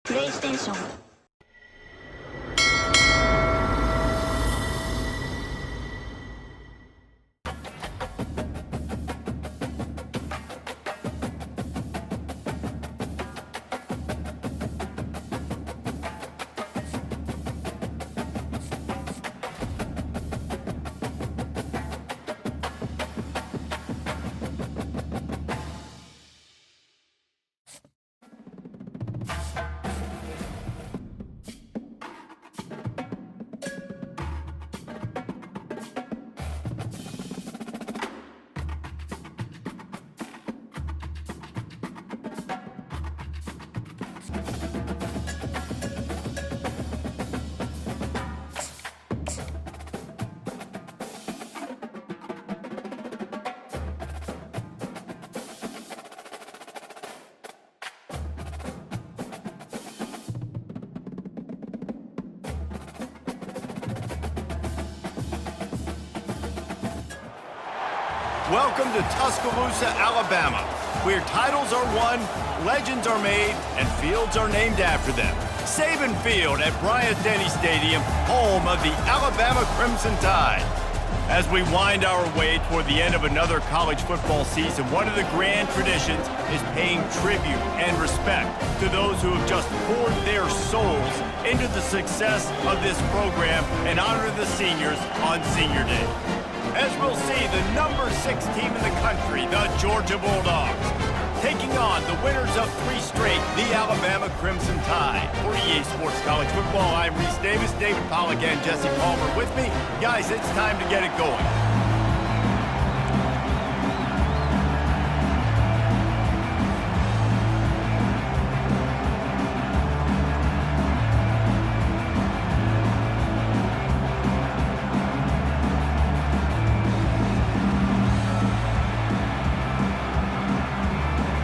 プレイステーション。Welcome to Tuscaloosa, Alabama, where titles are won, legends are made, and fields are named after them. Saban Field at Bryant-Denny Stadium, home of the Alabama Crimson Tide. As we wind our way toward the end of another college football season, one of the grand traditions is paying tribute and respect to those who have just poured their souls into the success of this program and honor the seniors on Senior Day. As we'll see, the number 6 team in the country, the Georgia Bulldogs, taking on the winners of 3 straight, the Alabama Crimson Tide. For EA Sports College Football, I'm Reese Davis, David Pollack, and Jesse Palmer with me. Guys, it's time to get it going.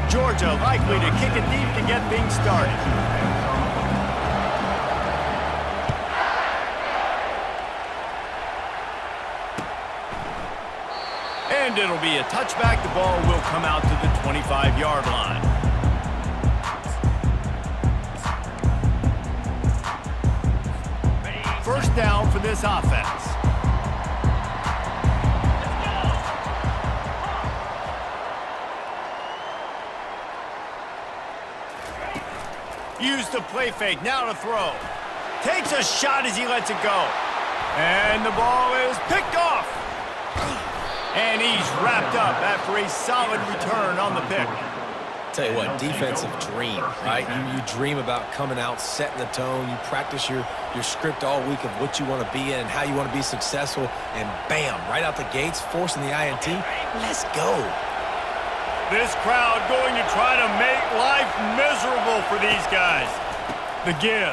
Georgia likely to kick it deep to get things started. And it'll be a touchback. The ball will come out to the 25-yard line. First down for this offense. Used the play fake, now to throw. Takes a shot as he lets it go. And the ball is picked off. And he's wrapped up after a solid return on the pick. Tell you what, defensive dream, right? You dream about coming out, setting the tone. You practice your script all week of what you want to be in and how you want to be successful. And bam, right out the gates, forcing the INT. Let's go. This crowd going to try to make life miserable for these guys. The give.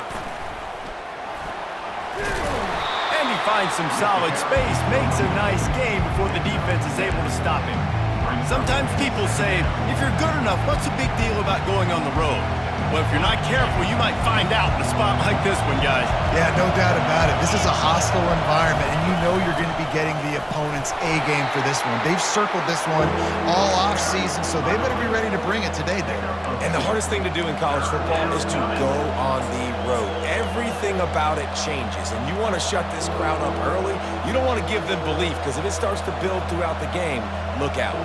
And he finds some solid space, makes a nice game before the defense is able to stop him. Sometimes people say, if you're good enough, what's the big deal about going on the road? Well, if you're not careful, you might find out in a spot like this one, guys. Yeah, no doubt about it. This is a hostile environment, and you know you're going to be getting the opponent's A-game for this one. They've circled this one all off-season, so they better be ready to bring it today, Dave. And the hardest thing to do in college football is to go on the road. Everything about it changes, and you want to shut this crowd up early. You don't want to give them belief, because if it starts to build throughout the game, look out.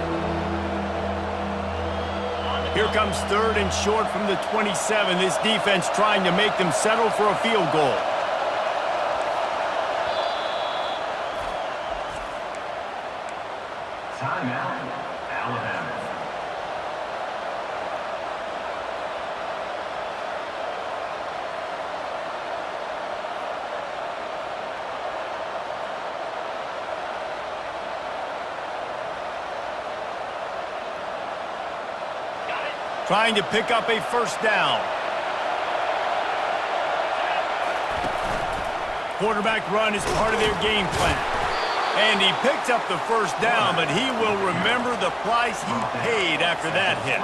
Here comes 3rd and short from the 27. This defense trying to make them settle for a field goal. Timeout, Alabama. Trying to pick up a first down. Quarterback run is part of their game plan. And he picked up the first down, but he will remember the price he paid after that hit.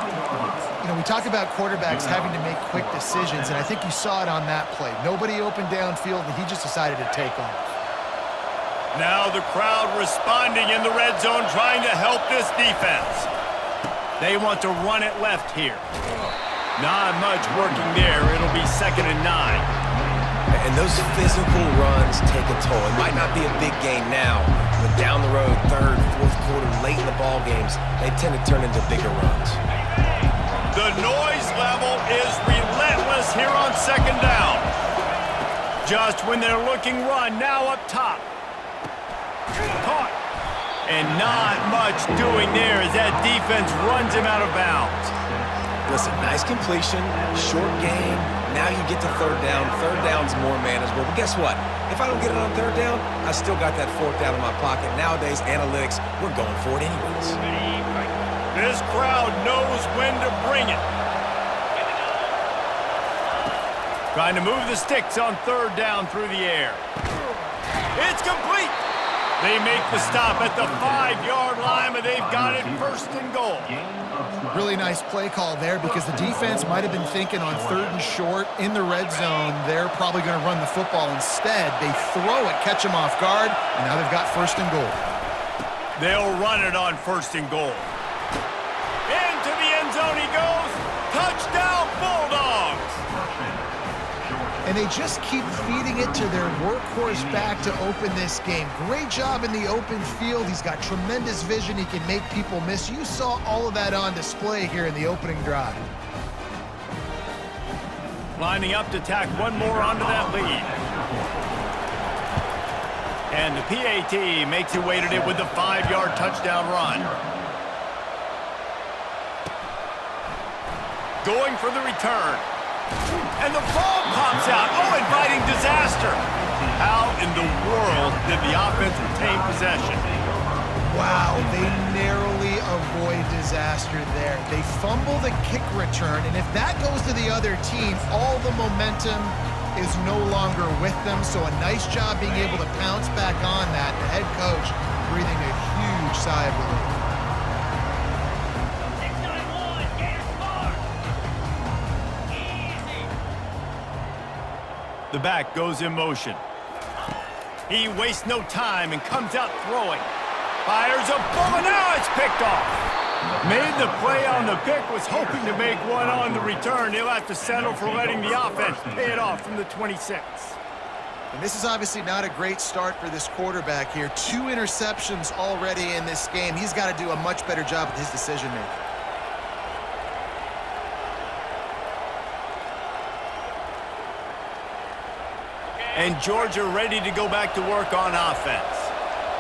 You know, we talk about quarterbacks having to make quick decisions, and I think you saw it on that play. Nobody opened downfield, and he just decided to take off. Now the crowd responding in the red zone, trying to help this defense. They want to run it left here. Not much working there. It'll be 2nd and 9. And those physical runs take a toll. It might not be a big game now, but down the road, 3rd, 4th quarter, late in the ball games, they tend to turn into bigger runs. The noise level is relentless here on 2nd down. Just when they're looking run, now up top. Caught. And not much doing there as that defense runs him out of bounds. Listen, nice completion, short game. Now you get to 3rd down. 3rd down's more manageable. But guess what? If I don't get it on 3rd down, I still got that 4th down in my pocket. Nowadays, analytics, we're going for it anyways. This crowd knows when to bring it. Trying to move the sticks on 3rd down through the air. It's complete. They make the stop at the 5-yard line, but they've got it 1st and goal. Really nice play call there because the defense might have been thinking on 3rd and short in the red zone. They're probably going to run the football instead. They throw it, catch them off guard, and now they've got 1st and goal. They'll run it on 1st and goal. Into the end zone he goes. Touchdown, Bulldogs! And they just keep feeding it to their workhorse back to open this game. Great job in the open field. He's got tremendous vision. He can make people miss. You saw all of that on display here in the opening drive. Lining up to tack one more onto that lead. And the PAT makes it weighted it with the 5-yard touchdown run. Going for the return. And the ball pops out. Oh, inviting disaster. How in the world did the offense retain possession? Wow, they narrowly avoid disaster there. They fumble the kick return, and if that goes to the other team, all the momentum is no longer with them. So a nice job being able to pounce back on that. The head coach breathing a huge sigh of relief. The back goes in motion. He wastes no time and comes out throwing. Fires a ball, and now it's picked off. Made the play on the pick, was hoping to make one on the return. He'll have to settle for letting the offense pay it off from the 26. And this is obviously not a great start for this quarterback here. 2 interceptions already in this game. He's got to do a much better job with his decision-making. And Georgia ready to go back to work on offense.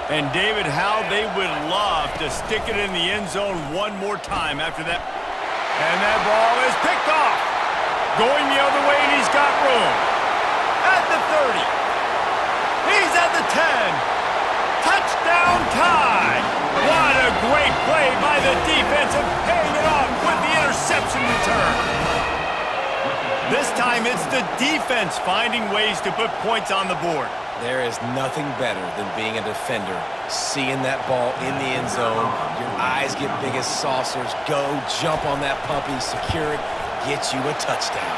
And David, how they would love to stick it in the end zone one more time after that. And that ball is picked off. Going the other way, and he's got room. At the 30. He's at the 10. Touchdown tie. What a great play by the defense and paying it off with the interception return. This time it's the defense finding ways to put points on the board. There is nothing better than being a defender, seeing that ball in the end zone, your eyes get big as saucers, go, jump on that puppy, secure it, get you a touchdown.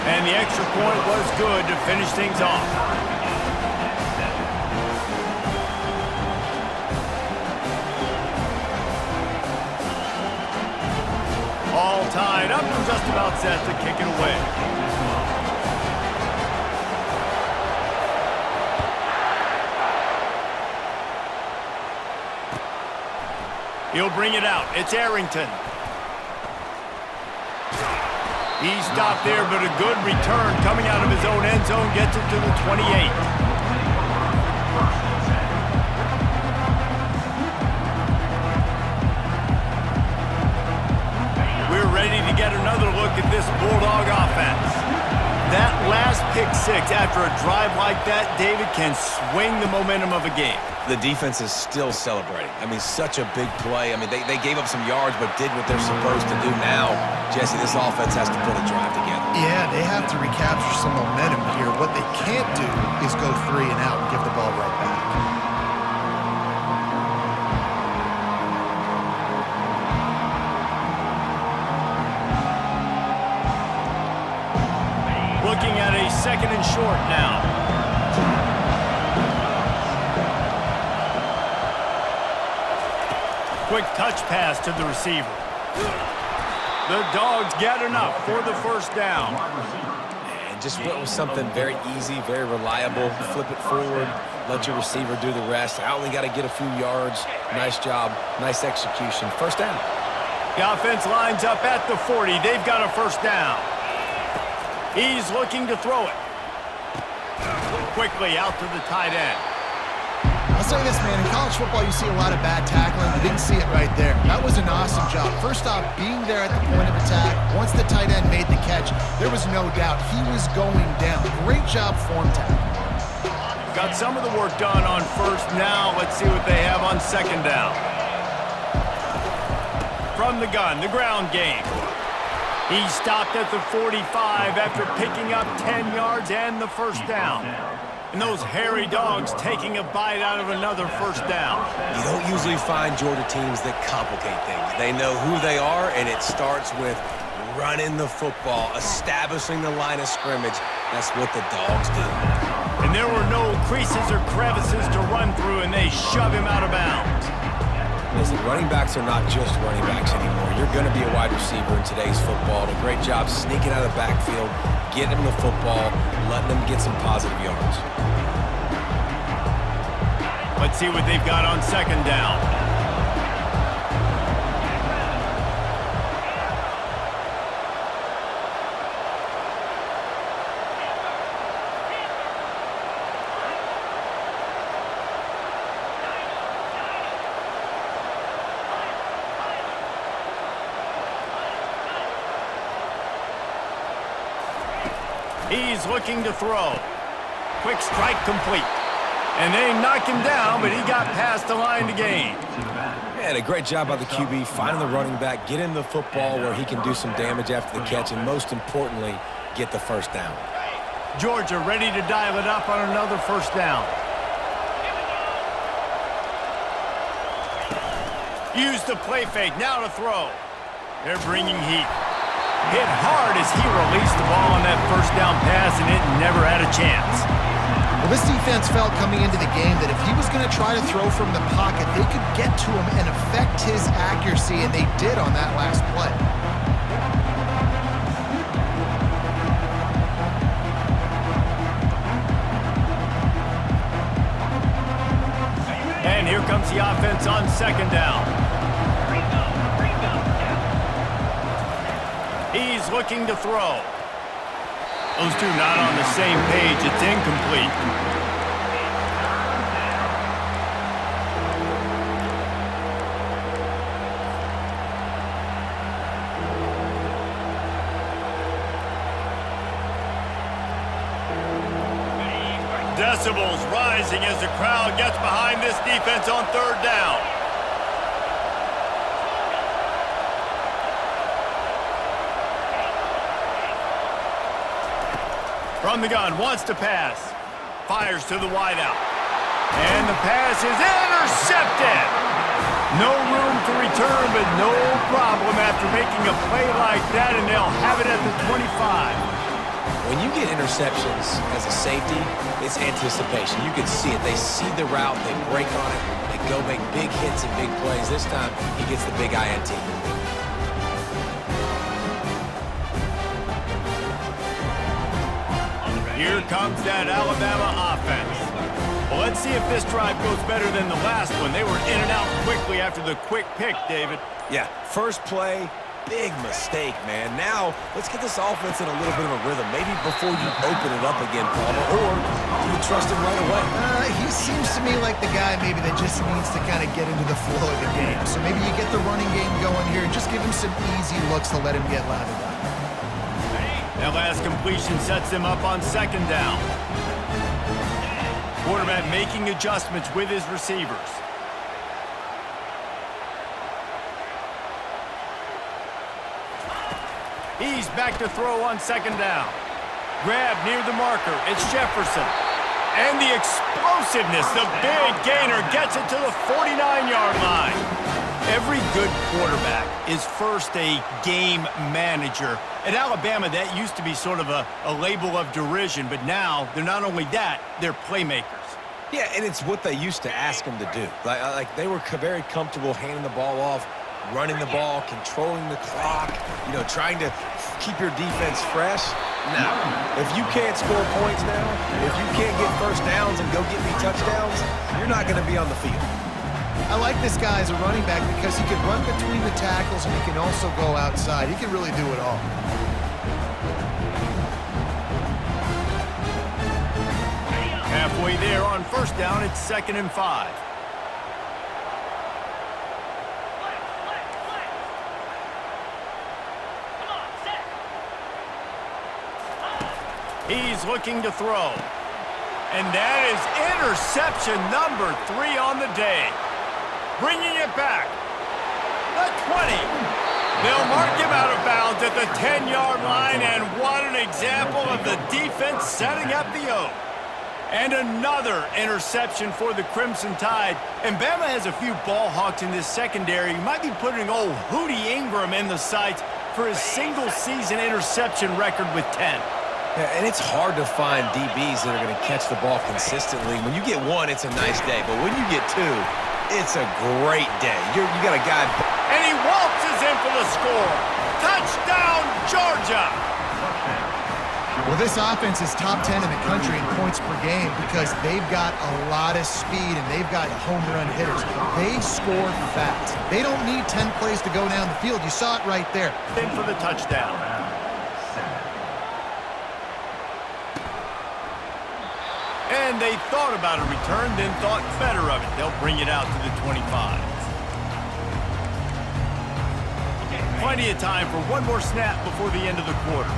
And the extra point was good to finish things off. All tied up and just about set to kick it away. He'll bring it out. It's Arrington. He stopped there, but a good return coming out of his own end zone gets it to the 28. We're ready to get another look at this Bulldog offense. That last pick six after a drive like that, David, can swing the momentum of a game. The defense is still celebrating. I mean, such a big play. I mean, they gave up some yards but did what they're supposed to do now. Jesse, this offense has to put a drive together. Yeah, they have to recapture some momentum here. What they can't do is go 3 and out and give the ball right back. Looking at a 2nd and short now. Quick touch pass to the receiver. The Dogs get enough for the first down. And just went with something very easy, very reliable. Flip it forward, let your receiver do the rest. I only got to get a few yards. Nice job, nice execution. First down. The offense lines up at the 40. They've got a first down. He's looking to throw it. Quickly out to the tight end. I'll say this, man. In college football, you see a lot of bad tackling. You didn't see it right there. That was an awesome job. First off, being there at the point of attack. Once the tight end made the catch, there was no doubt he was going down. Great job form tackle. Got some of the work done on first. Now let's see what they have on second down. From the gun, the ground game. He stopped at the 45 after picking up 10 yards and the first down. And those hairy Dogs taking a bite out of another first down. You don't usually find Georgia teams that complicate things. They know who they are, and it starts with running the football, establishing the line of scrimmage. That's what the Dogs do. And there were no creases or crevices to run through, and they shove him out of bounds. Listen, running backs are not just running backs anymore. You're going to be a wide receiver in today's football. And a great job sneaking out of the backfield, getting them the football, letting them get some positive yards. Let's see what they've got on second down. He's looking to throw. Quick strike complete. And they knocked him down, but he got past the line to gain. And a great job by the QB, finding the running back, getting the football where he can do some damage after the catch, and most importantly, get the first down. Georgia ready to dial it up on another first down. Use the play fake, now to throw. They're bringing heat. Hit hard as he released the ball on that first down pass, and it never had a chance. Well, this defense felt coming into the game that if he was going to try to throw from the pocket, they could get to him and affect his accuracy, and they did on that last play. And here comes the offense on second down. He's looking to throw. Those two not on the same page. It's incomplete. Decibels rising as the crowd gets behind this defense on third down. From the gun, wants to pass. Fires to the wideout. And the pass is intercepted. No room to return, but no problem after making a play like that, and they'll have it at the 25. When you get interceptions as a safety, it's anticipation. You can see it. They see the route, they break on it, they go make big hits and big plays. This time, he gets the big INT. Here comes that Alabama offense. Well, let's see if this drive goes better than the last one. They were in and out quickly after the quick pick, David. Yeah, first play, big mistake, man. Now, let's get this offense in a little bit of a rhythm. Maybe before you open it up again, Palmer, or do you trust him right away? He seems to me like the guy maybe that just needs to kind of get into the flow of the game. So maybe you get the running game going here and just give him some easy looks to let him get lathered up. That last completion sets them up on second down. Quarterback making adjustments with his receivers. He's back to throw on second down. Grab near the marker. It's Jefferson. And the explosiveness, the big gainer gets it to the 49-yard line. Every good quarterback is first a game manager. At Alabama, that used to be sort of a label of derision, but now they're not only that, they're playmakers. Yeah, and it's what they used to ask him to do. Like they were very comfortable handing the ball off, running the ball, controlling the clock, trying to keep your defense fresh. Now, if you can't score points now, if you can't get first downs and go get me touchdowns, you're not going to be on the field. I like this guy as a running back because he can run between the tackles and he can also go outside. He can really do it all. Halfway there on first down, it's 2nd and 5. He's looking to throw. And that is interception number 3 on the day. Bringing it back. The 20. They'll mark him out of bounds at the 10-yard line, and what an example of the defense setting up the O. And another interception for the Crimson Tide. And Bama has a few ball hawks in this secondary. You might be putting old Hootie Ingram in the sights for his single-season interception record with 10. Yeah, and it's hard to find DBs that are going to catch the ball consistently. When you get one, it's a nice day. But when you get two, it's a great day. You got a guy. And he waltzes in for the score. Touchdown, Georgia! Well, this offense is top 10 in the country in points per game because they've got a lot of speed and they've got home run hitters. They score fast. They don't need 10 plays to go down the field. You saw it right there. In for the touchdown. And they thought about a return, then thought better of it. They'll bring it out to the 25. Plenty of time for one more snap before the end of the quarter.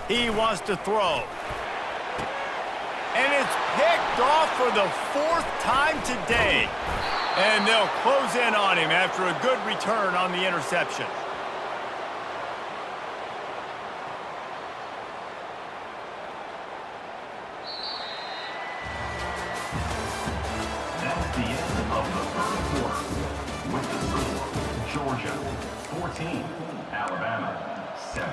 He wants to throw. And it's picked off for the 4th time today. And they'll close in on him after a good return on the interception. That's the end of the 3rd quarter. With the score, Georgia 14, Alabama 7.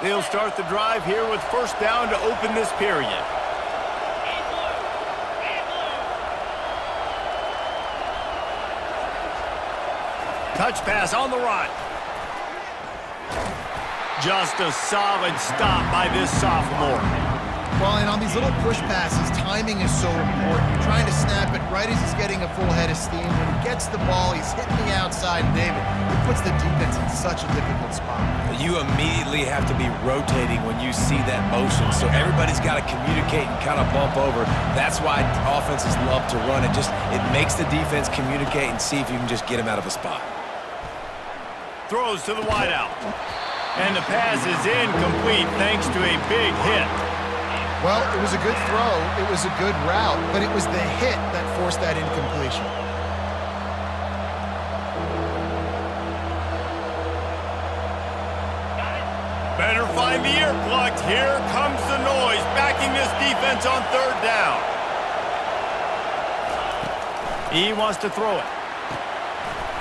They'll start the drive here with first down to open this period. Touch pass on the run. Just a solid stop by this sophomore. Well, and on these little push passes, timing is so important. You're trying to snap it right as he's getting a full head of steam. When he gets the ball, he's hitting the outside, David. It puts the defense in such a difficult spot. You immediately have to be rotating when you see that motion, so everybody's got to communicate and kind of bump over. That's why offenses love to run. It makes the defense communicate and see if you can just get him out of a spot. Throws to the wideout. And the pass is incomplete thanks to a big hit. Well, it was a good throw, it was a good route, but it was the hit that forced that incompletion. Better find the earplugs. Here comes the noise, backing this defense on 3rd down. He wants to throw it.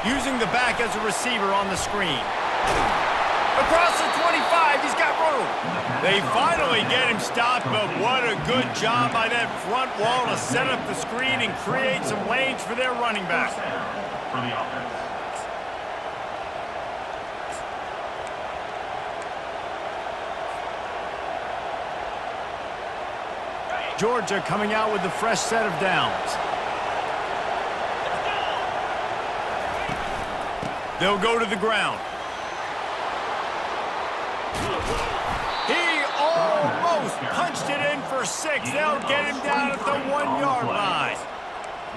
Using the back as a receiver on the screen. Across the 25, he's got room. They finally get him stopped, but what a good job by that front wall to set up the screen and create some lanes for their running back. For the offense. Georgia coming out with a fresh set of downs. They'll go to the ground. He almost punched it in for 6. They'll get him down at the 1-yard line.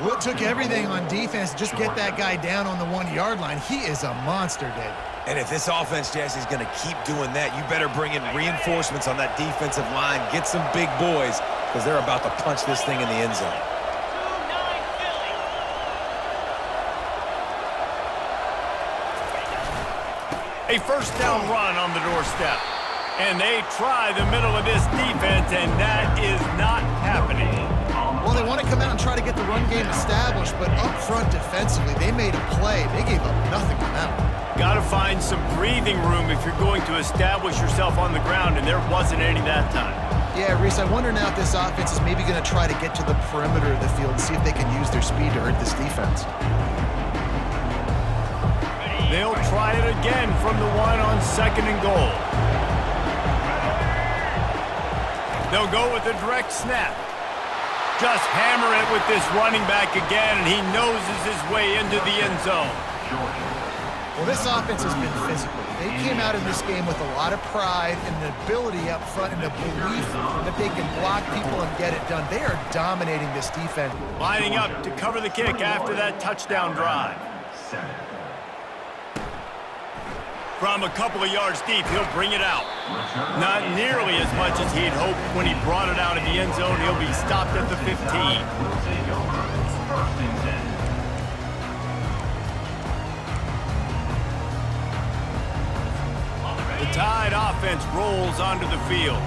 Well, it took everything on defense to just get that guy down on the 1-yard line. He is a monster, Dave. And if this offense, Jesse, is going to keep doing that, you better bring in reinforcements on that defensive line. Get some big boys, because they're about to punch this thing in the end zone. A first down run on the doorstep. And they try the middle of this defense, and that is not happening. Well, they want to come out and try to get the run game established, but up front defensively, they made a play. They gave up nothing on that one. Got to find some breathing room if you're going to establish yourself on the ground, and there wasn't any that time. Yeah, Reese, I wonder now if this offense is maybe going to try to get to the perimeter of the field and see if they can use their speed to hurt this defense. They'll try it again from the one on 2nd and goal. They'll go with a direct snap. Just hammer it with this running back again, and he noses his way into the end zone. Well, this offense has been physical. They came out in this game with a lot of pride and an ability up front and a belief that they can block people and get it done. They are dominating this defense. Lining up to cover the kick after that touchdown drive. From a couple of yards deep, he'll bring it out. Not nearly as much as he'd hoped when he brought it out in the end zone. He'll be stopped at the 15. The Tide offense rolls onto the field.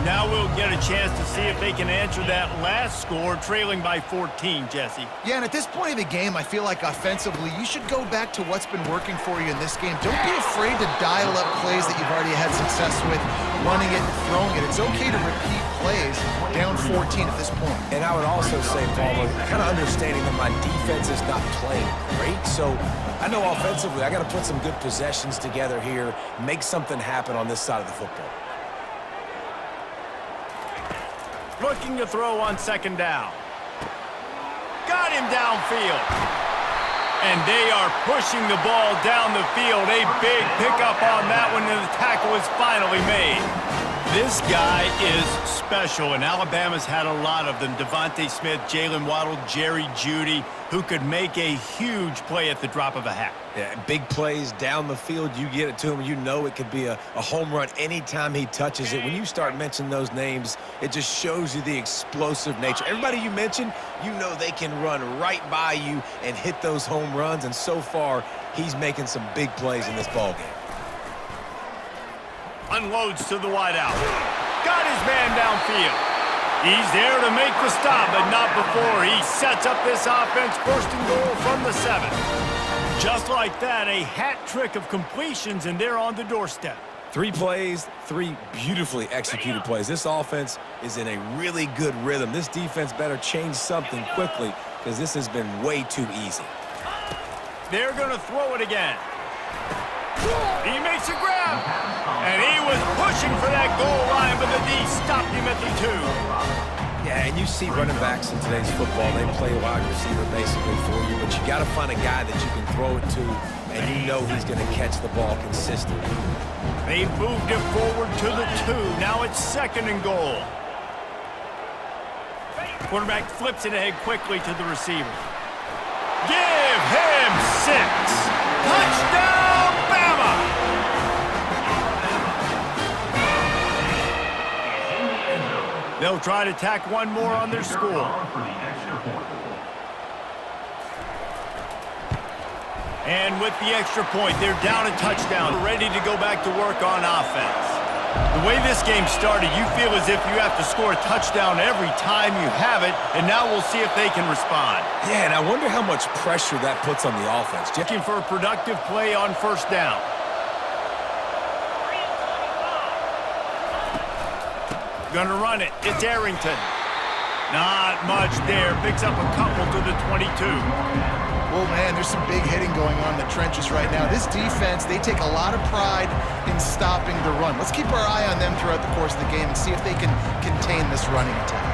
Now we'll get a chance to see if they can answer that last score, trailing by 14, Jesse. Yeah, and at this point of the game, I feel like offensively, you should go back to what's been working for you in this game. Don't be afraid to dial up plays that you've already had success with, running it and throwing it. It's okay to repeat plays down 14 at this point. And I would also say, Paul, kind of understanding that my defense is not playing great, so I know offensively I got to put some good possessions together here, make something happen on this side of the football. Looking to throw on 2nd down. Got him downfield. And they are pushing the ball down the field. A big pickup on that one, and the tackle is finally made. This guy is special, and Alabama's had a lot of them. Devontae Smith, Jalen Waddle, Jerry Jeudy, who could make a huge play at the drop of a hat. Yeah, big plays down the field. You get it to him, you know it could be a home run anytime he touches it. When you start mentioning those names, it just shows you the explosive nature. Everybody you mentioned, you know they can run right by you and hit those home runs, and so far, he's making some big plays in this ballgame. Unloads to the wideout. Got his man downfield. He's there to make the stop, but not before he sets up this offense. 1st and goal from the 7. Just like that, a hat trick of completions, and they're on the doorstep. 3 plays, 3 beautifully executed plays. This offense is in a really good rhythm. This defense better change something quickly because this has been way too easy. They're going to throw it again. He makes a grab, and he was pushing for that goal line, but the D stopped him at the 2. Yeah, and you see running backs in today's football, they play wide receiver basically for you, but you got to find a guy that you can throw it to, and you know he's going to catch the ball consistently. They've moved it forward to the 2. Now it's 2nd and goal. Quarterback flips it ahead quickly to the receiver. Give him 6. Touchdown, Bama! They'll try to tack one more on their score. And with the extra point, they're down a touchdown, ready to go back to work on offense. The way this game started, you feel as if you have to score a touchdown every time you have it, and now we'll see if they can respond. Yeah, and I wonder how much pressure that puts on the offense. Looking for a productive play on 1st down. Gonna run it. It's Arrington. Not much there. Picks up a couple to the 22. Well, man, there's some big hitting going on in the trenches right now. This defense, they take a lot of pride in stopping the run. Let's keep our eye on them throughout the course of the game and see if they can contain this running attack.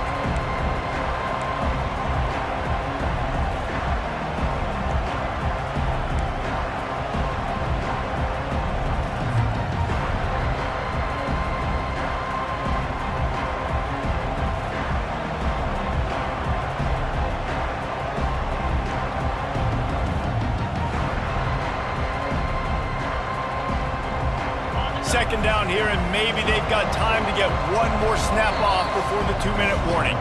Second down here, and maybe they've got time to get one more snap off before the 2-minute warning.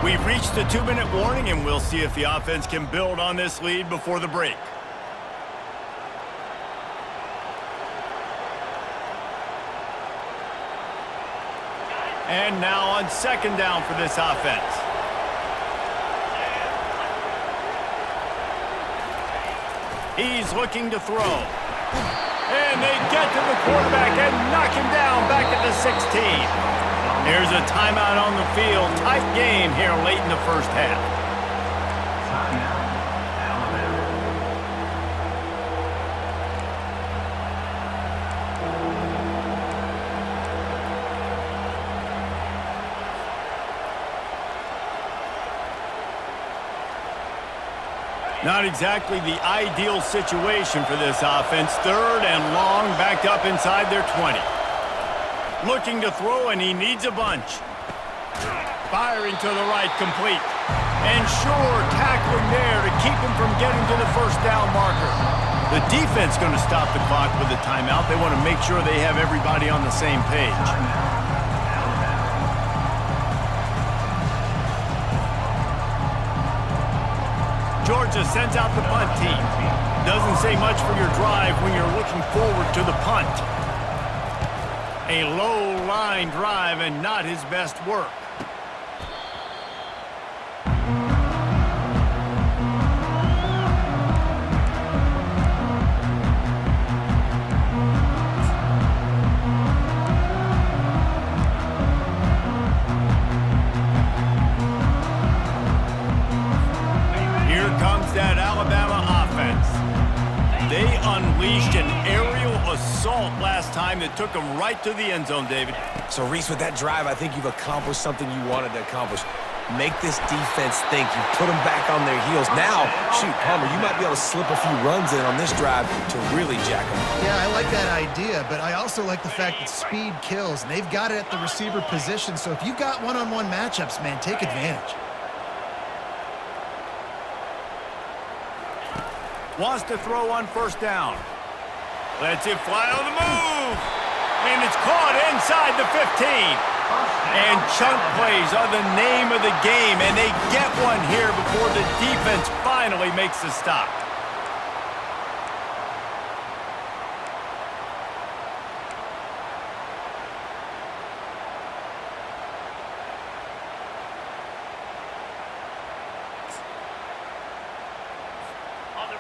We've reached the 2-minute warning, and we'll see if the offense can build on this lead before the break. And now on 2nd down for this offense. He's looking to throw. And they get to the quarterback and knock him down back at the 16. There's a timeout on the field. Tight game here late in the first half. Timeout, Alabama. Not exactly the ideal situation for this offense. 3rd and long, backed up inside their 20. Looking to throw, and he needs a bunch. Firing to the right, complete. And sure, tackling there to keep him from getting to the first down marker. The defense going to stop the clock with a timeout. They want to make sure they have everybody on the same page. Georgia sends out the punt team. Doesn't say much for your drive when you're looking forward to the punt. A low line drive and not his best work. Here comes that Alabama offense. They unleashed an aerial assault last time that took them right to the end zone, David. So, Reese, with that drive, I think you've accomplished something you wanted to accomplish. Make this defense think. You put them back on their heels. Now, shoot, Palmer, you might be able to slip a few runs in on this drive to really jack them up. Yeah, I like that idea, but I also like the fact that speed kills, and they've got it at the receiver position, so if you've got one-on-one matchups, man, take advantage. Wants to throw on first down. Lets it fly on the move. And it's caught inside the 15. And chunk plays are the name of the game, and they get one here before the defense finally makes the stop.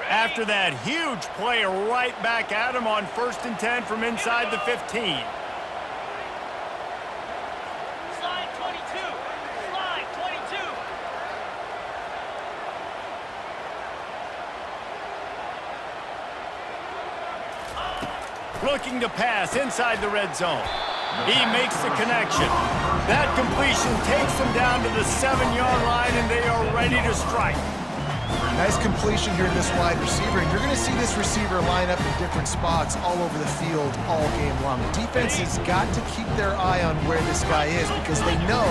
After that huge play right back at him on 1st and 10 from inside the 15. Slide 22. Slide 22. Looking to pass inside the red zone. He makes the connection. That completion takes them down to the 7-yard line, and they are ready to strike. Nice completion here to this wide receiver, and you're going to see this receiver line up in different spots all over the field all game long. The defense has got to keep their eye on where this guy is because they know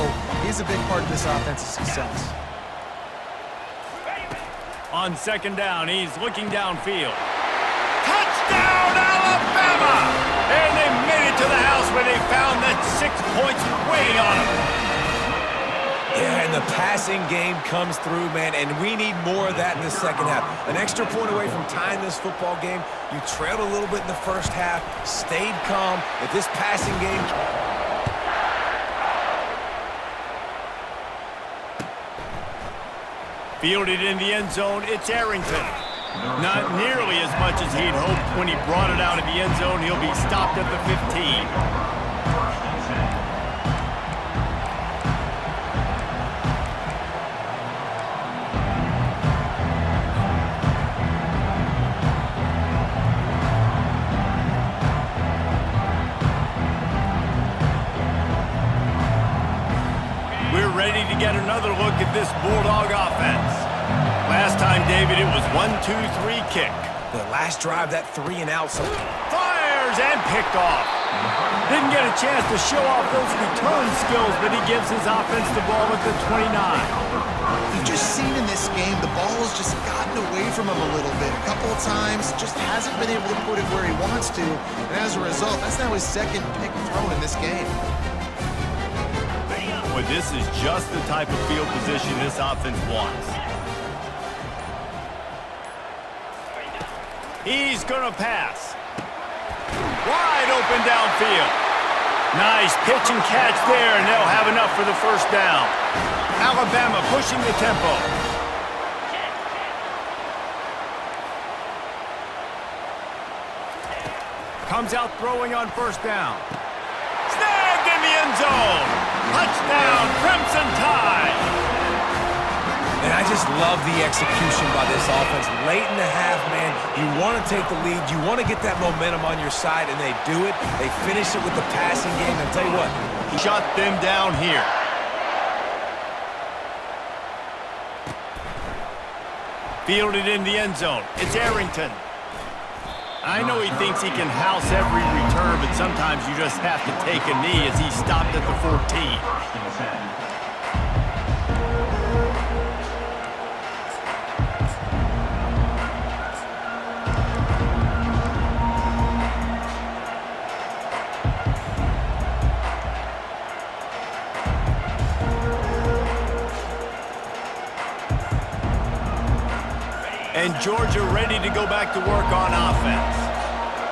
he's a big part of this offense's success. On 2nd down, he's looking downfield. Touchdown, Alabama! And they made it to the house where they found that 6 points waiting on them. Yeah, and the passing game comes through, man, and we need more of that in the second half. An extra point away from tying this football game. You trailed a little bit in the first half, stayed calm. If this passing game... Fielded in the end zone, it's Arrington. Not nearly as much as he'd hoped when he brought it out of the end zone. He'll be stopped at the 15. Ready to get another look at this Bulldog offense. Last time, David, it was 1-2-3 kick. The last drive, that 3 and out. So fires and picked off. Didn't get a chance to show off those return skills, but he gives his offense the ball at the 29. You've just seen in this game, the ball has just gotten away from him a little bit. A couple of times, just hasn't been able to put it where he wants to. And as a result, that's now his 2nd pick thrown in this game. But this is just the type of field position this offense wants. He's going to pass. Wide open downfield. Nice pitch and catch there, and they'll have enough for the first down. Alabama pushing the tempo. Comes out throwing on first down. Snagged in the end zone. Touchdown, Crimson Tide. And I just love the execution by this offense. Late in the half, man, you want to take the lead. You want to get that momentum on your side, and they do it. They finish it with the passing game. I'll tell you what. He shut them down here. Fielded in the end zone. It's Arrington. I know he thinks he can house every return, but sometimes you just have to take a knee as he stopped at the 14. First and 10. And Georgia ready to go back to work on offense.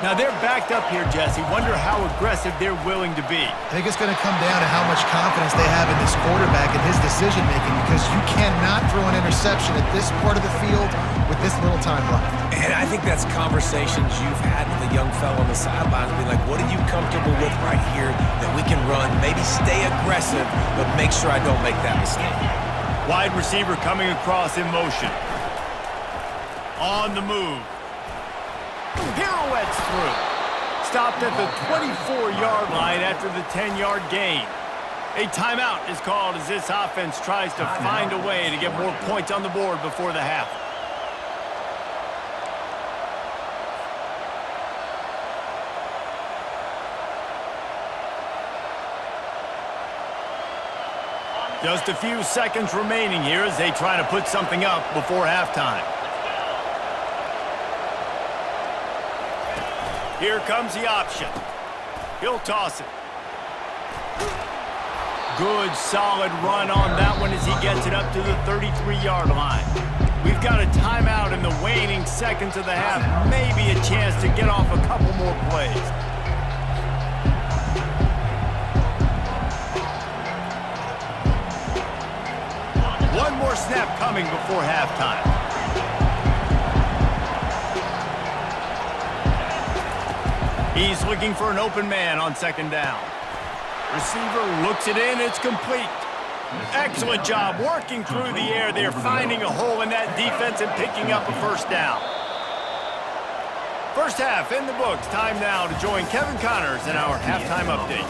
Now they're backed up here, Jesse. Wonder how aggressive they're willing to be. I think it's going to come down to how much confidence they have in this quarterback and his decision-making, because you cannot throw an interception at this part of the field with this little time left. And I think that's conversations you've had with a young fellow on the sideline. Be like, what are you comfortable with right here that we can run? Maybe stay aggressive, but make sure I don't make that mistake. Wide receiver coming across in motion. On the move. Pirouettes through. Stopped at the 24-yard line after the 10-yard gain. A timeout is called as this offense tries to find a way to get more points on the board before the half. Just a few seconds remaining here as they try to put something up before halftime. Here comes the option. He'll toss it. Good, solid run on that one as he gets it up to the 33-yard line. We've got a timeout in the waning seconds of the half. Maybe a chance to get off a couple more plays. One more snap coming before halftime. He's looking for an open man on second down. Receiver looks it in, it's complete. Excellent job working through the air. They're finding a hole in that defense and picking up a first down. First half in the books. Time now to join Kevin Connors in our halftime update.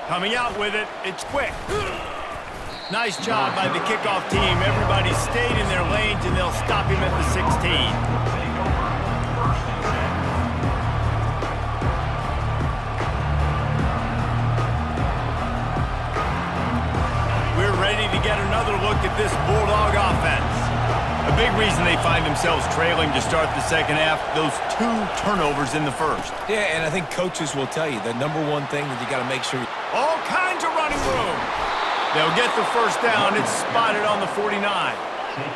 Coming out with it, it's quick. Nice job by the kickoff team. Everybody stayed in their lanes, and they'll stop him at the 16. We're ready to get another look at this Bulldog offense. A big reason they find themselves trailing to start the second half, those 2 turnovers in the first. Yeah, and I think coaches will tell you the number one thing that you got to make sure. All kinds of running room. They'll get the first down. It's spotted on the 49.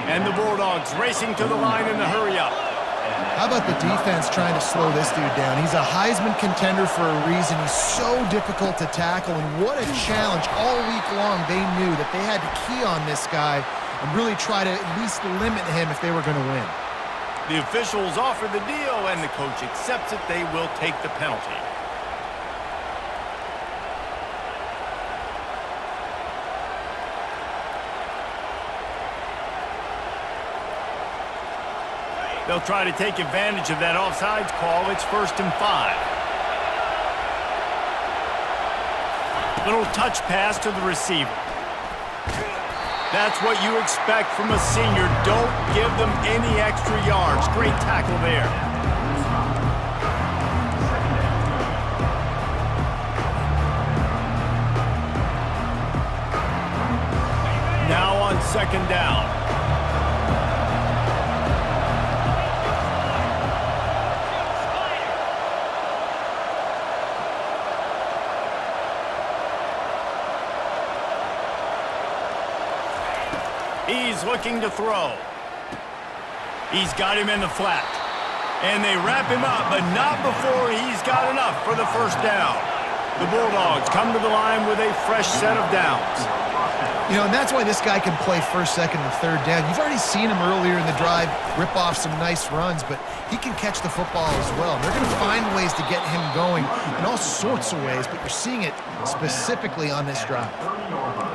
And the Bulldogs racing to the line in the hurry-up. How about the defense trying to slow this dude down? He's a Heisman contender for a reason. He's so difficult to tackle, and what a challenge. All week long, they knew that they had to key on this guy and really try to at least limit him if they were going to win. The officials offer the deal, and the coach accepts it. They will take the penalty. They'll try to take advantage of that offsides call. It's 1st and 5. Little touch pass to the receiver. That's what you expect from a senior. Don't give them any extra yards. Great tackle there. Now on second down. He's looking to throw. He's got him in the flat. And they wrap him up, but not before he's got enough for the first down. The Bulldogs come to the line with a fresh set of downs. You know, and that's why this guy can play first, second, and third down. You've already seen him earlier in the drive rip off some nice runs, but he can catch the football as well. And they're going to find ways to get him going in all sorts of ways, but you're seeing it specifically on this drive.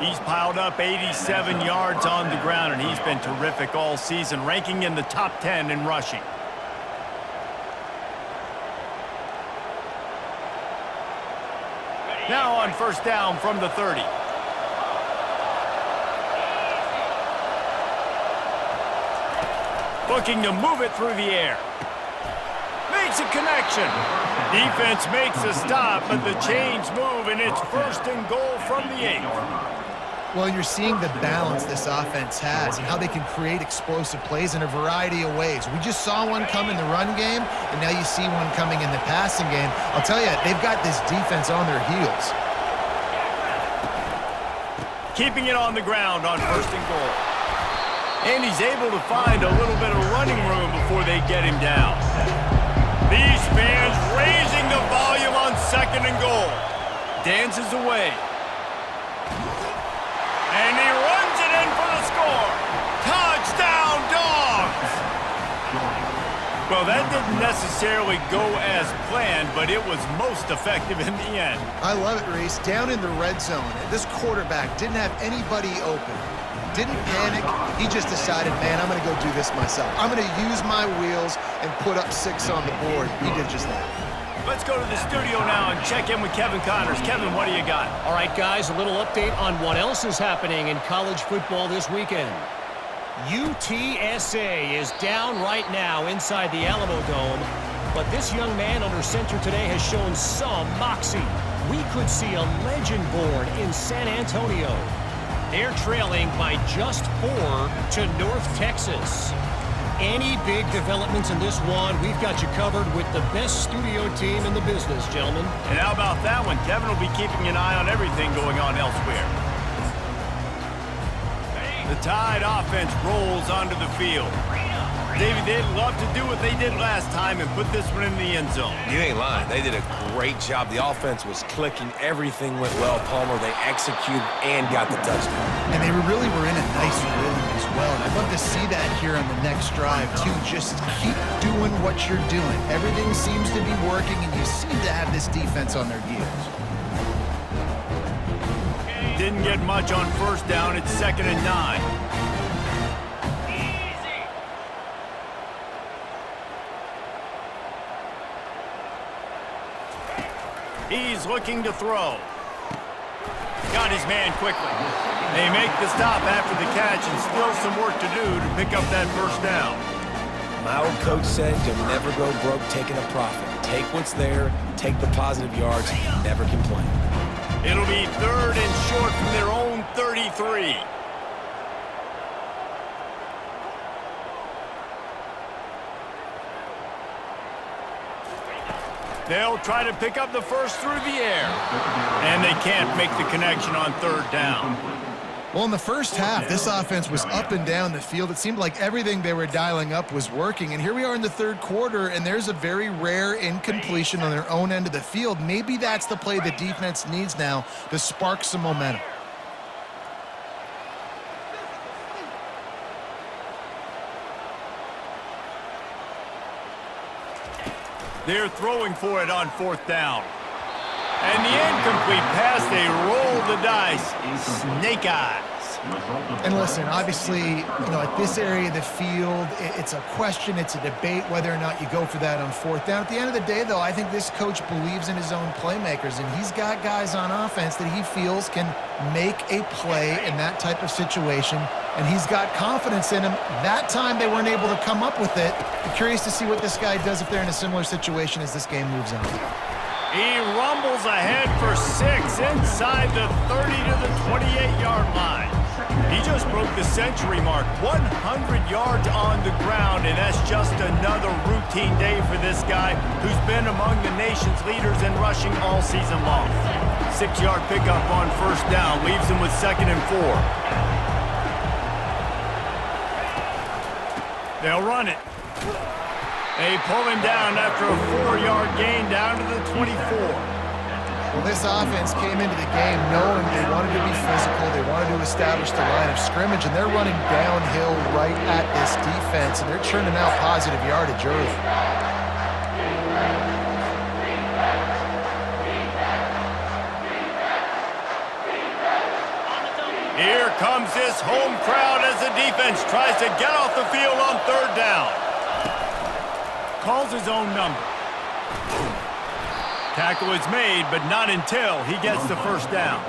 He's piled up 87 yards on the ground, and he's been terrific all season, ranking in the top 10 in rushing. Now on first down from the 30. Looking to move it through the air. Makes a connection. Defense makes a stop, but the chains move, and it's first and goal from the 8. Well, you're seeing the balance this offense has and how they can create explosive plays in a variety of ways. We just saw one come in the run game, and now you see one coming in the passing game. I'll tell you, they've got this defense on their heels. Keeping it on the ground on first and goal. And he's able to find a little bit of running room before they get him down. These fans raising the volume on second and goal. Dances away. And he runs it in for the score. Touchdown, Dogs! Well, that didn't necessarily go as planned, but it was most effective in the end. I love it, Reese. Down in the red zone, this quarterback didn't have anybody open. Didn't panic. He just decided, man, I'm going to go do this myself. I'm going to use my wheels and put up 6 on the board. He did just that. Let's go to the studio now and check in with Kevin Connors. Kevin, what do you got? All right, guys, a little update on what else is happening in college football this weekend. UTSA is down right now inside the Alamo Dome, but this young man under center today has shown some moxie. We could see a legend born in San Antonio. They're trailing by just 4 to North Texas. Any big developments in this one, we've got you covered with the best studio team in the business, gentlemen. And how about that one? Kevin will be keeping an eye on everything going on elsewhere. The Tide offense rolls onto the field. Davey, they'd love to do what they did last time and put this one in the end zone. You ain't lying. They did a great job. The offense was clicking. Everything went well, Palmer. They executed and got the touchdown. And they really were in a nice rhythm as well. And I'd love to see that here on the next drive, too. Just keep doing what you're doing. Everything seems to be working, and you seem to have this defense on their heels. Didn't get much on first down. It's 2nd and 9. He's looking to throw. Got his man quickly. They make the stop after the catch and still some work to do to pick up that first down. My old coach said you'll never go broke taking a profit. Take what's there, take the positive yards, never complain. It'll be 3rd and short from their own 33. They'll try to pick up the first through the air. And they can't make the connection on 3rd down. Well, in the first half, this offense was up and down the field. It seemed like everything they were dialing up was working. And here we are in the 3rd quarter, and there's a very rare incompletion on their own end of the field. Maybe that's the play the defense needs now to spark some momentum. They're throwing for it on 4th down. And the incomplete pass, they roll the dice. Snake eyes. And listen, obviously, at this area of the field, it's a question, it's a debate whether or not you go for that on 4th down. At the end of the day, though, I think this coach believes in his own playmakers, and he's got guys on offense that he feels can make a play in that type of situation, and he's got confidence in him. That time, they weren't able to come up with it. I'm curious to see what this guy does if they're in a similar situation as this game moves on. He rumbles ahead for 6 inside the 30 to the 28-yard line. He just broke the century mark, 100 yards on the ground, and that's just another routine day for this guy who's been among the nation's leaders in rushing all season long. 6-yard pickup on first down leaves him with 2nd and 4. They'll run it. They pull him down after a 4-yard gain down to the 24. Well, this offense came into the game knowing they wanted to be physical, they wanted to establish the line of scrimmage, and they're running downhill right at this defense, and they're churning out positive yardage early. Here comes this home crowd as the defense tries to get off the field on third down. Calls his own number. Tackle is made, but not until he gets the first down.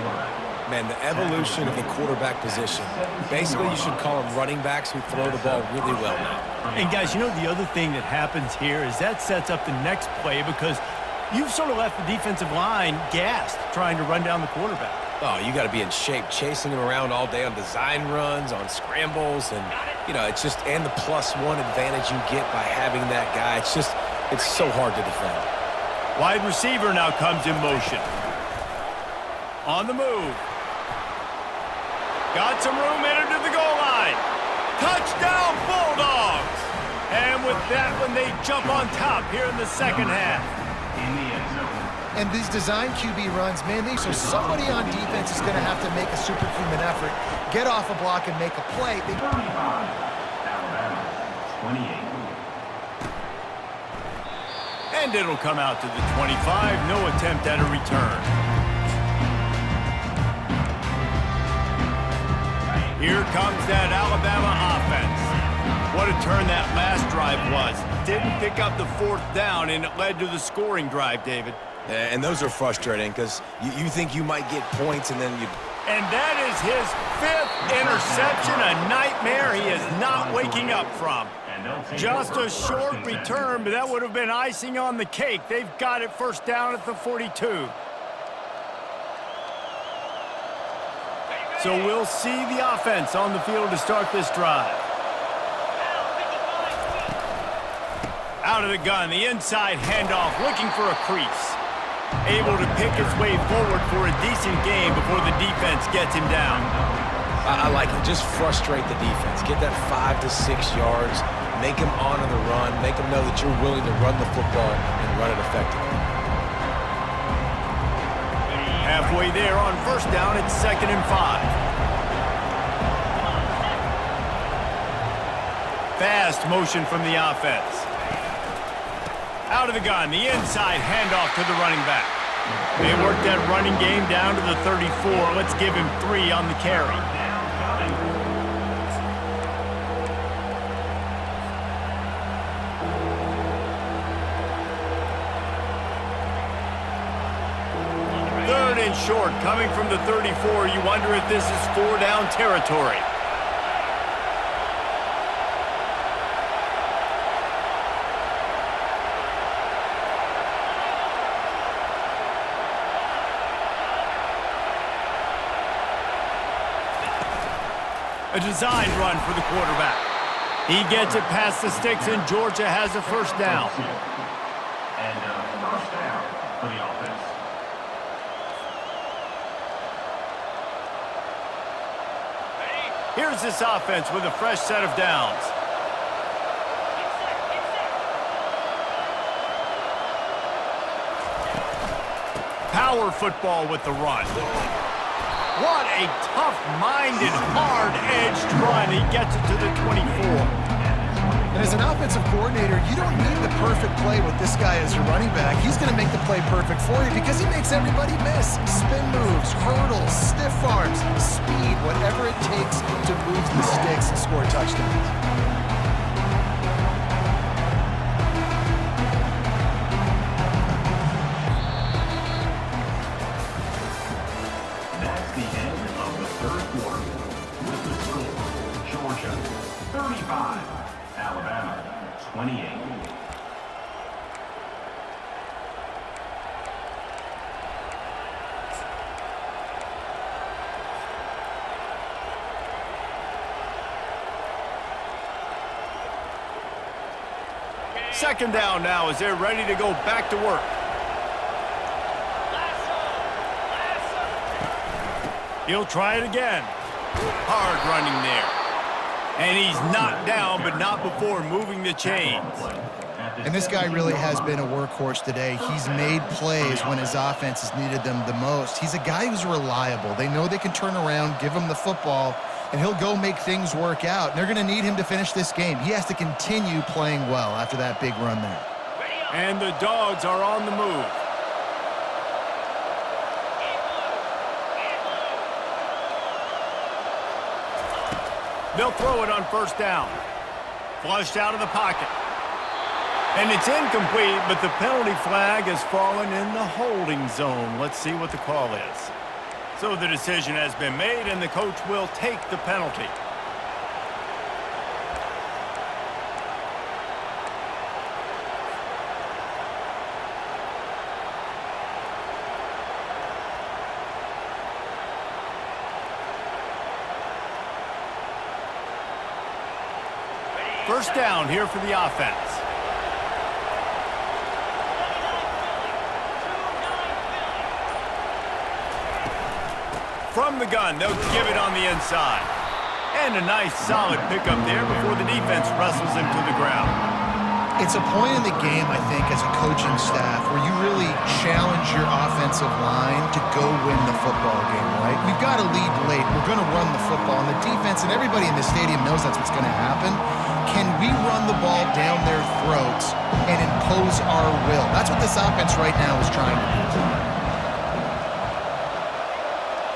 Man, the evolution of the quarterback position. Basically, you should call them running backs who throw the ball really well now. And guys, you know the other thing that happens here is that sets up the next play because you've sort of left the defensive line gassed trying to run down the quarterback. Oh, you got to be in shape, chasing him around all day on design runs, on scrambles, and, you know, it's just, and the +1 advantage you get by having that guy. It's just, it's so hard to defend. Wide receiver now comes in motion. On the move. Got some room, entered to the goal line. Touchdown, Bulldogs! And with that one, they jump on top here in the second half. In the end zone. And these design QB runs, man, so somebody on defense is going to have to make a superhuman effort, get off a block and make a play. 35, Alabama, 28. And it'll come out to the 25. No attempt at a return. Here comes that Alabama offense. What a turn that last drive was. Didn't pick up the fourth down, and it led to the scoring drive, David. And those are frustrating because you think you might get points and then you... And that is his 5th interception, a nightmare he is not waking up from. Just a short return, but that would have been icing on the cake. They've got it first down at the 42. So we'll see the offense on the field to start this drive. Out of the gun, the inside handoff, looking for a crease. Able to pick his way forward for a decent game before the defense gets him down. I like it. Just frustrate the defense. Get that 5 to 6 yards. Make them honor the run. Make them know that you're willing to run the football and run it effectively. Halfway there on first down, it's 2nd and 5. Fast motion from the offense. Out of the gun, the inside handoff to the running back. They work that running game down to the 34. Let's give him 3 on the carry. Third and short, coming from the 34. You wonder if this is 4-down territory. A designed run for the quarterback. He gets it past the sticks, and Georgia has a first down. And first down for the offense. Here's this offense with a fresh set of downs. Power football with the run. What a tough-minded, hard-edged run. He gets it to the 24. And as an offensive coordinator, you don't need the perfect play with this guy as your running back. He's going to make the play perfect for you because he makes everybody miss. Spin moves, hurdles, stiff arms, speed, whatever it takes to move the sticks and score touchdowns. That's the end of the third quarter. With the score, Georgia 35, Alabama 28. Second down now as they're ready to go back to work. He'll try it again. Hard running there. And he's knocked down, but not before moving the chains. And this guy really has been a workhorse today. He's made plays when his offense has needed them the most. He's a guy who's reliable. They know they can turn around, give him the football, and he'll go make things work out. And they're going to need him to finish this game. He has to continue playing well after that big run there. And the Dogs are on the move. They'll throw it on first down. Flushed out of the pocket. And it's incomplete, but the penalty flag has fallen in the holding zone. Let's see what the call is. So the decision has been made, and the coach will take the penalty. First down here for the offense. From the gun, they'll give it on the inside. And a nice solid pickup there before the defense wrestles him to the ground. It's a point in the game, I think, as a coaching staff where you really challenge your offensive line to go win the football game, right? We've got to lead late. We're going to run the football. And the defense and everybody in the stadium knows that's what's going to happen. Can we run the ball down their throats and impose our will? That's what this offense right now is trying to do.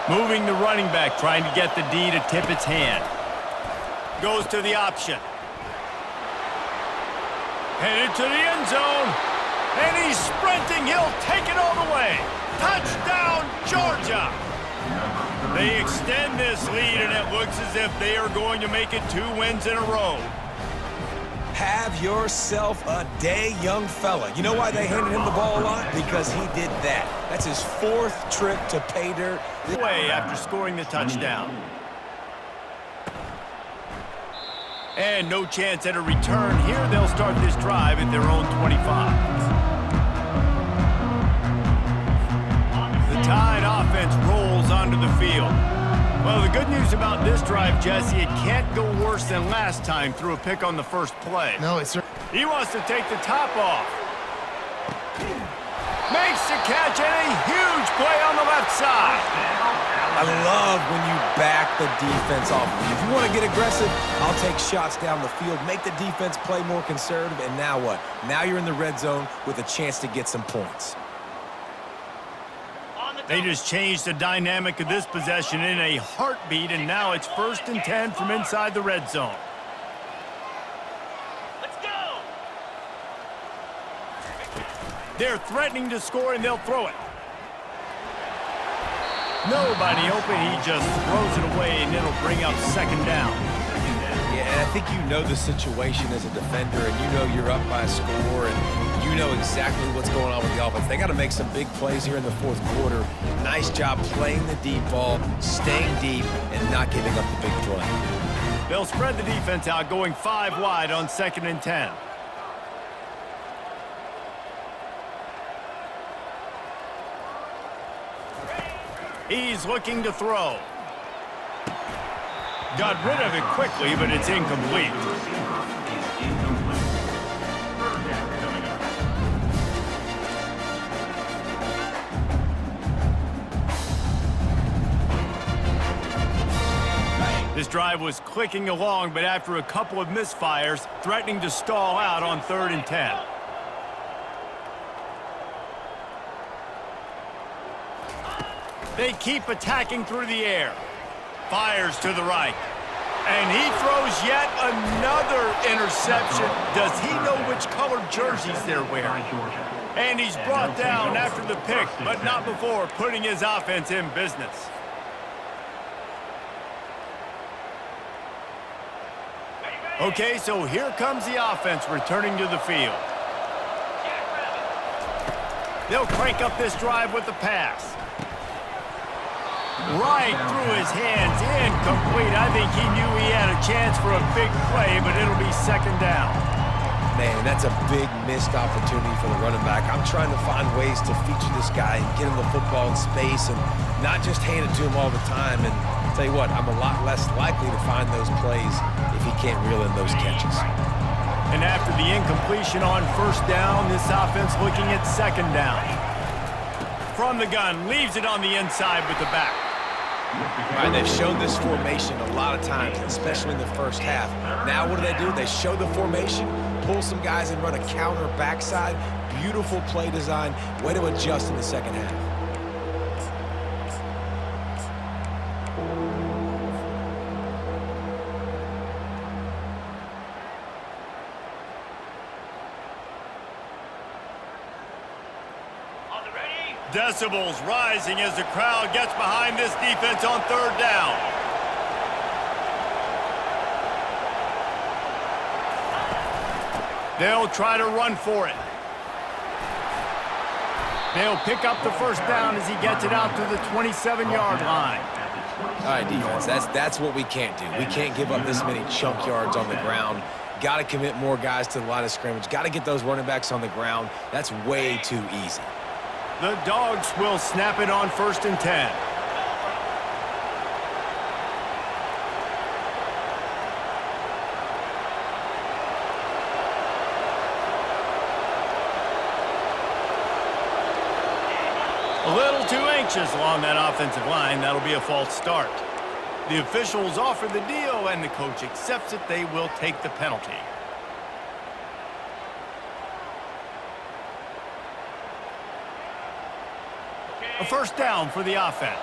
Moving the running back, trying to get the D to tip its hand. Goes to the option. Headed to the end zone. And he's sprinting. He'll take it all the way. Touchdown, Georgia. They extend this lead, and it looks as if they are going to make it 2 wins in a row. Have yourself a day, young fella. You know why they handed him the ball a lot? Because he did that. That's his 4th trip to pay dirt. Away after scoring the touchdown. And no chance at a return here. They'll start this drive at their own 25. The Tide offense rolls onto the field. Well, the good news about this drive, Jesse, it can't go worse than last time through a pick on the first play. No, it's... He wants to take the top off. Makes the catch, and a huge play on the left side. I love when you back the defense off. If you want to get aggressive, I'll take shots down the field, make the defense play more conservative, and now what? Now you're in the red zone with a chance to get some points. They just changed the dynamic of this possession in a heartbeat, and now it's 1st and 10 from inside the red zone. Let's go! They're threatening to score, and they'll throw it. Nobody open. He just throws it away, and it'll bring up 2nd down. Yeah, and I think you know the situation as a defender, and you know you're up by a score, and you know exactly what's going on with the offense. They got to make some big plays here in the 4th quarter. Nice job playing the deep ball, staying deep, and not giving up the big play. They'll spread the defense out, going 5 wide on 2nd and 10. He's looking to throw. Got rid of it quickly, but it's incomplete. This drive was clicking along, but after a couple of misfires, threatening to stall out on 3rd and 10. They keep attacking through the air. Fires to the right. And he throws yet another interception. Does he know which colored jerseys they're wearing? And he's brought down after the pick, but not before putting his offense in business. Okay, so here comes the offense returning to the field. They'll crank up this drive with the pass. Right through his hands, incomplete. I think he knew he had a chance for a big play, but it'll be 2nd down. Man, that's a big missed opportunity for the running back. I'm trying to find ways to feature this guy and get him the football in space and not just hand it to him all the time. And I'll tell you what, I'm a lot less likely to find those plays if he can't reel in those catches. And after the incompletion on first down, this offense looking at second down. From the gun, leaves it on the inside with the back. All right, they've shown this formation a lot of times, especially in the first half. Now what do? They show the formation, pull some guys and run a counter backside. Beautiful play design. Way to adjust in the second half. Decibels rising as the crowd gets behind this defense on third down. They'll try to run for it. They'll pick up the first down as he gets it out to the 27-yard line. All right, defense, that's what we can't do. We can't give up this many chunk yards on the ground. Got to commit more guys to the line of scrimmage. Got to get those running backs on the ground. That's way too easy. The Dogs will snap it on 1st and 10. A little too anxious along that offensive line. That'll be a false start. The officials offer the deal, and the coach accepts it. They will take the penalty. A first down for the offense.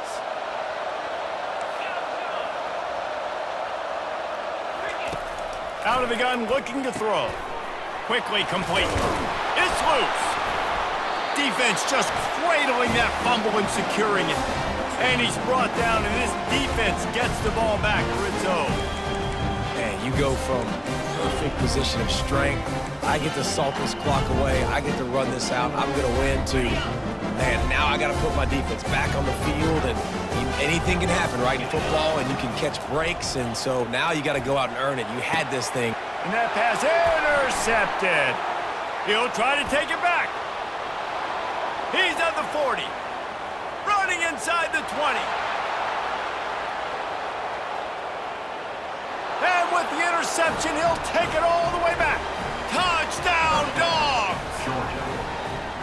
Out of the gun, looking to throw. Quickly complete. It's loose. Defense just cradling that fumble and securing it. And he's brought down, and this defense gets the ball back for its own. Man, you go from perfect position of strength. I get to salt this clock away. I get to run this out. I'm going to win too. Man, now I got to put my defense back on the field, and anything can happen, right, in football, and you can catch breaks, and so now you got to go out and earn it. You had this thing. And that pass intercepted. He'll try to take it back. He's at the 40. Running inside the 20. And with the interception, he'll take it all the way back. Touchdown, Dogs!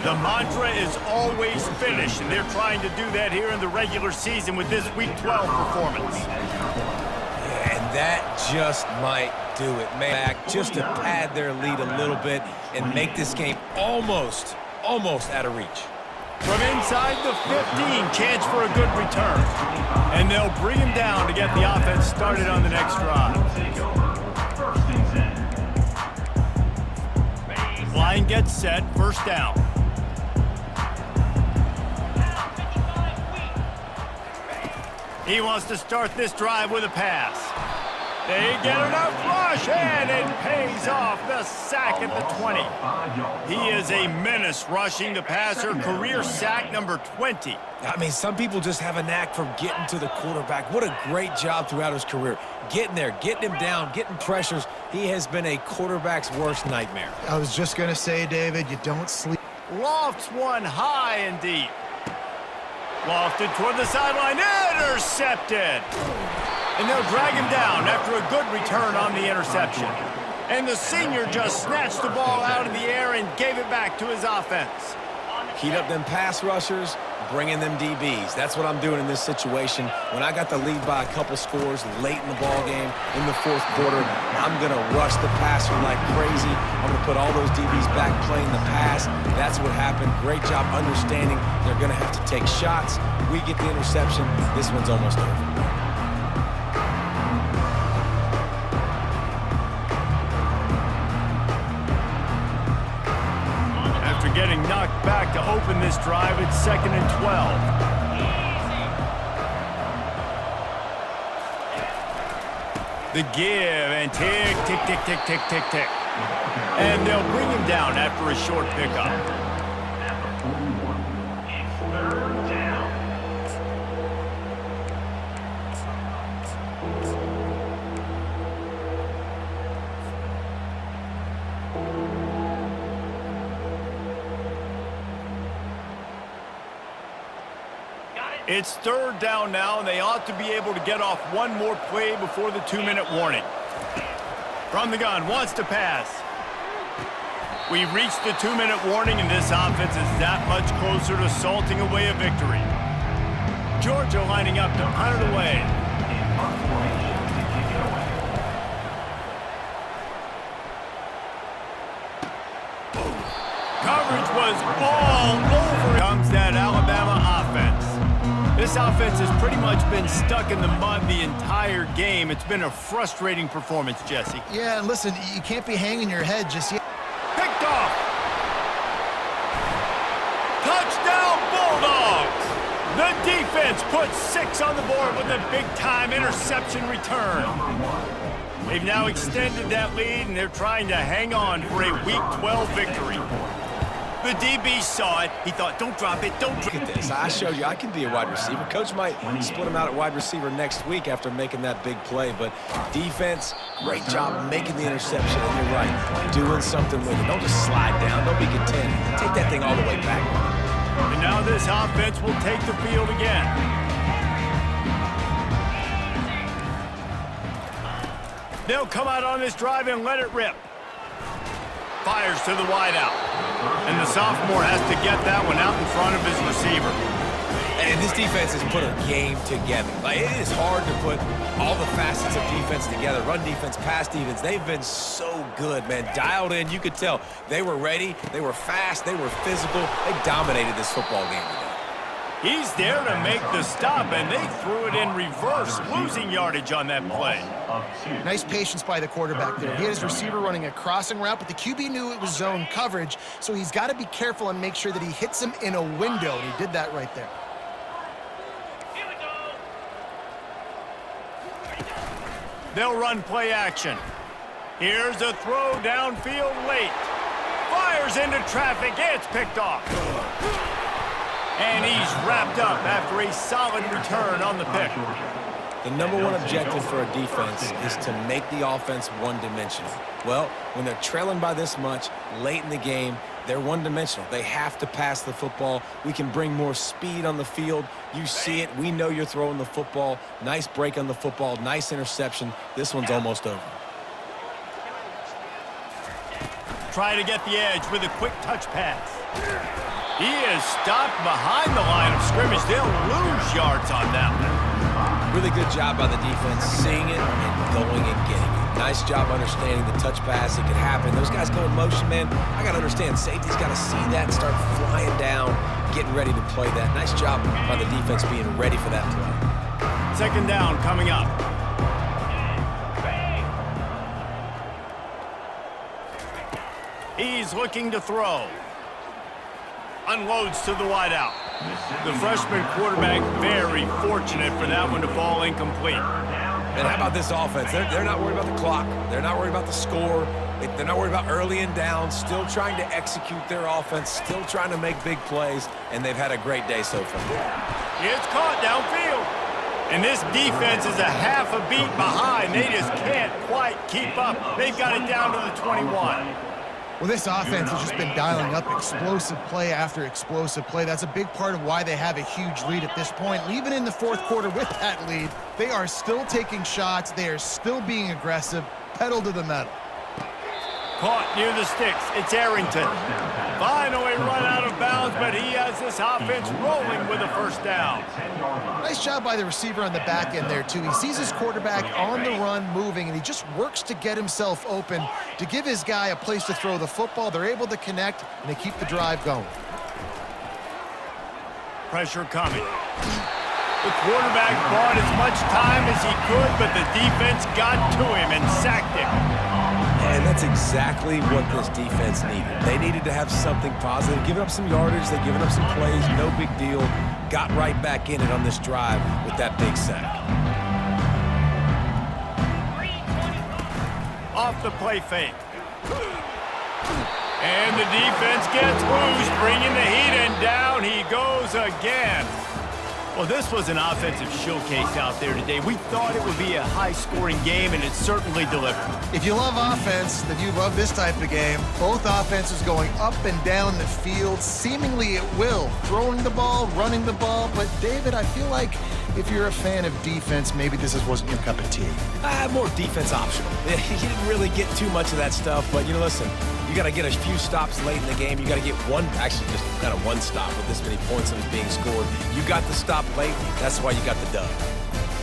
The mantra is always finish, and they're trying to do that here in the regular season with this Week 12 performance. Yeah, and that just might do it, man. Just to pad their lead a little bit and make this game almost out of reach. From inside the 15, chance for a good return. And they'll bring him down to get the offense started on the next drive. Line gets set, first down. He wants to start this drive with a pass. They get enough rush, and it pays off. The sack at the 20. He is a menace rushing the passer. Career sack number 20. I mean, some people just have a knack for getting to the quarterback. What a great job throughout his career. Getting there, getting him down, getting pressures. He has been a quarterback's worst nightmare. I was just going to say, David, you don't sleep. Lofts one high and deep. Lofted toward the sideline. Intercepted. And they'll drag him down after a good return on the interception. And the senior just snatched the ball out of the air and gave it back to his offense. Heat up them pass rushers, bring in them DBs. That's what I'm doing in this situation. When I got the lead by a couple scores late in the ball game, in the fourth quarter, I'm going to rush the passer like crazy. I'm going to put all those DBs back playing the pass. That's what happened. Great job understanding they're going to have to take shots. We get the interception. This one's almost over. Getting knocked back to open this drive. It's 2nd and 12. The give and tick, tick, tick, tick, tick, tick, tick. And they'll bring him down after a short pickup. It's 3rd down now, and they ought to be able to get off one more play before the 2-minute warning. From the gun, wants to pass. We reached the 2-minute warning, and this offense is that much closer to salting away a victory. Georgia lining up to punt it away. In punt formation to kick it away. Coverage was all over. Comes that Alabama offense. This offense has pretty much been stuck in the mud the entire game. It's been a frustrating performance, Jesse. Yeah, and listen, you can't be hanging your head just yet. Picked off. Touchdown, Bulldogs. The defense puts 6 on the board with a big-time interception return. They've now extended that lead, and they're trying to hang on for a Week 12 victory. The DB saw it. He thought, don't drop it, don't drop it. Look at this. I showed you I can be a wide receiver. Coach might split him out at wide receiver next week after making that big play. But defense, great job making the interception. And you're right, doing something with it. Don't just slide down. Don't be content. Take that thing all the way back. And now this offense will take the field again. They'll come out on this drive and let it rip. Fires to the wideout. And the sophomore has to get that one out in front of his receiver. And this defense has put a game together. Like, it is hard to put all the facets of defense together. Run defense, pass defense. They've been so good, man. Dialed in. You could tell they were ready. They were fast. They were physical. They dominated this football game today. He's there to make the stop, and they threw it in reverse, losing yardage on that play. Nice patience by the quarterback there. He had his receiver running a crossing route, but the QB knew it was zone coverage, so he's got to be careful and make sure that he hits him in a window, and he did that right there. Here we go. They'll run play action. Here's a throw downfield late. Fires into traffic. It's picked off. And he's wrapped up after a solid return on the pick. The number one objective for a defense is to make the offense one-dimensional. Well, when they're trailing by this much late in the game, they're one-dimensional. They have to pass the football. We can bring more speed on the field. You see it. We know you're throwing the football. Nice break on the football. Nice interception. This one's almost over. Try to get the edge with a quick touch pass. He is stopped behind the line of scrimmage. They'll lose yards on that one. Really good job by the defense, seeing it and going and getting it. Nice job understanding the touch pass. It could happen. Those guys go in motion, man. I got to understand, safety's got to see that and start flying down, getting ready to play that. Nice job by the defense being ready for that play. Second down coming up. He's looking to throw. Unloads to the wideout. The freshman quarterback very fortunate for that one to fall incomplete. And how about this offense? They're not worried about the clock. They're not worried about the score. They're not worried about early and down. Still trying to execute their offense. Still trying to make big plays. And they've had a great day so far. It's caught downfield. And this defense is a half a beat behind. They just can't quite keep up. They've got it down to the 21. Well, this offense has just been dialing up explosive play after explosive play. That's a big part of why they have a huge lead at this point. Even in the fourth quarter with that lead, they are still taking shots. They are still being aggressive. Pedal to the metal. Caught near the sticks. It's Arrington. Finally run out of bounds, but he has this offense rolling with a first down. Nice job by the receiver on the back end there, too. He sees his quarterback on the run moving, and he just works to get himself open to give his guy a place to throw the football. They're able to connect, and they keep the drive going. Pressure coming. The quarterback bought as much time as he could, but the defense got to him and sacked him. And that's exactly what this defense needed. They needed to have something positive. Giving up some yardage, they've given up some plays, no big deal. Got right back in it on this drive with that big sack. Off the play fake. And the defense gets loose, bringing the heat, and down he goes again. Well, this was an offensive showcase out there today. We thought it would be a high-scoring game, and it certainly delivered. If you love offense, then you love this type of game. Both offenses going up and down the field, seemingly at will. Throwing the ball, running the ball. But, David, I feel like if you're a fan of defense, maybe this wasn't your cup of tea. More defense optional. You didn't really get too much of that stuff, but, listen, You got to get a few stops late in the game. You got to get one, actually just kind of one stop with this many points that was being scored. You got the stop late. That's why you got the dub.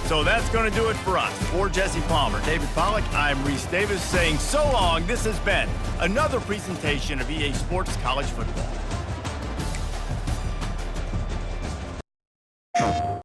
So that's going to do it for us. For Jesse Palmer, David Pollack, I'm Reese Davis saying so long. This has been another presentation of EA Sports College Football.